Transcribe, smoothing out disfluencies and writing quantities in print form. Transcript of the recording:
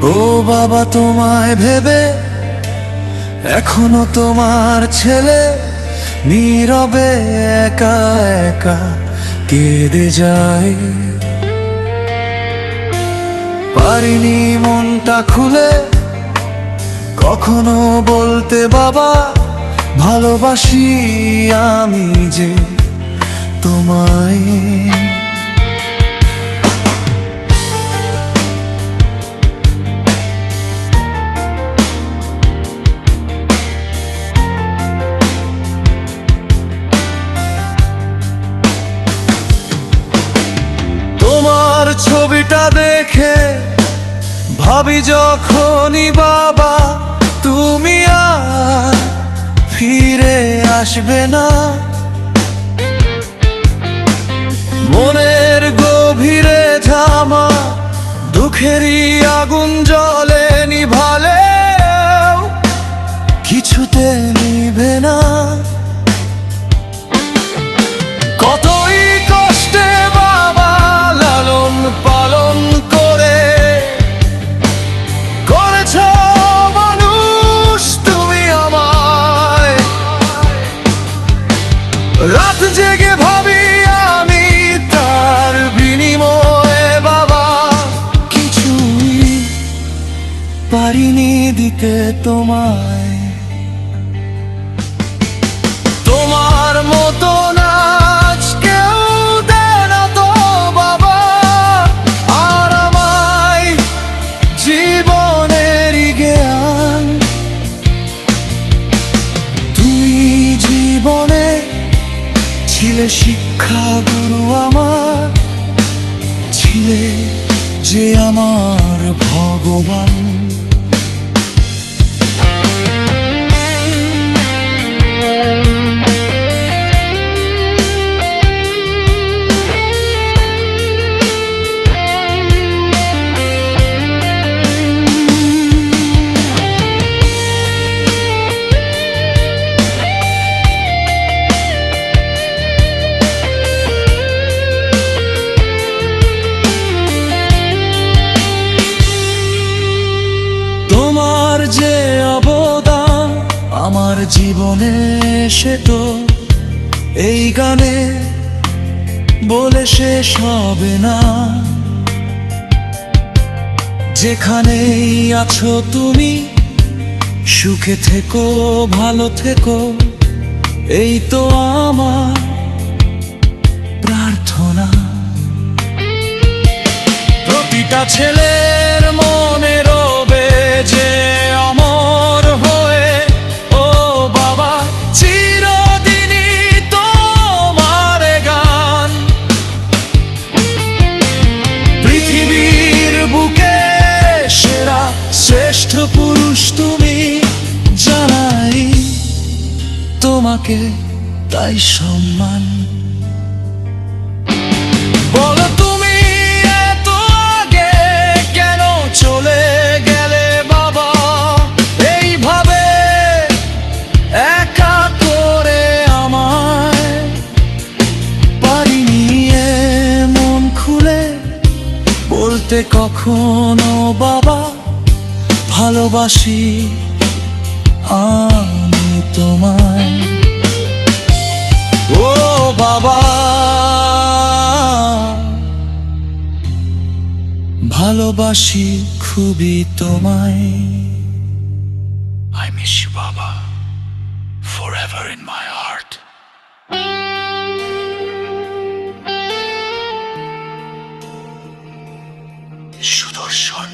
ও বাবা, তোমায় ভেবে এখনো তোমার ছেলে নীরবে একা একা কেঁদে যায়। পারিনি মনটা খুলে কখনো বলতে, বাবা ভালোবাসি আমি যে তোমায়। তোমার ছবিটা দেখে ভাবি যখনই, বাবা তুমি আর ফিরে আসবে না। মনের গভীরে ঝামা দুঃখেরই আগুন জ্বলে, নিভালে কিছুতে নিভে না। কতই কষ্টে বাবা লালন পালন করে করেছ মানুষ তুমি আমায়। রাত জেগে ভাবি আমি তার বিনিময়ে, বাবা কিছুই পারিনি দিতে তোমায়। তোমার মতো নাচ কেউ দেয় না তো বাবা, আর আমায় জীবনের জ্ঞান। তুমি জীবনে ছিলে শিক্ষা গুরু আমার, ছিলে যে আমার ভগবান। তোমার যে অবদান আমার জীবনে, সে তো এই গানে বলে শেষ হবে না। যেখানেই আছো তুমি সুখে থেকো, ভালো থেকো, এই তো আমার প্রার্থনা। প্রতিটা ছেলের মনে রবে যে অমর হয়ে, ও বাবা চিরদিনই তোমার গান। পৃথিবীর বুকে সেরা শ্রেষ্ঠ পুরুষ তুমি, জানাই তোমাকে তাই সম্মান। বলো তুমি এত আগে কেন চলে গেলে বাবা, এইভাবে একা করে আমায়। পারিনি এ মন খুলে বলতে কখনো, বাবা ভালোবাসি আমি তোমায়। ও বাবা ভালোবাসি খুবই তোমায়। I miss you, Baba, forever in my heart. Sudarshan.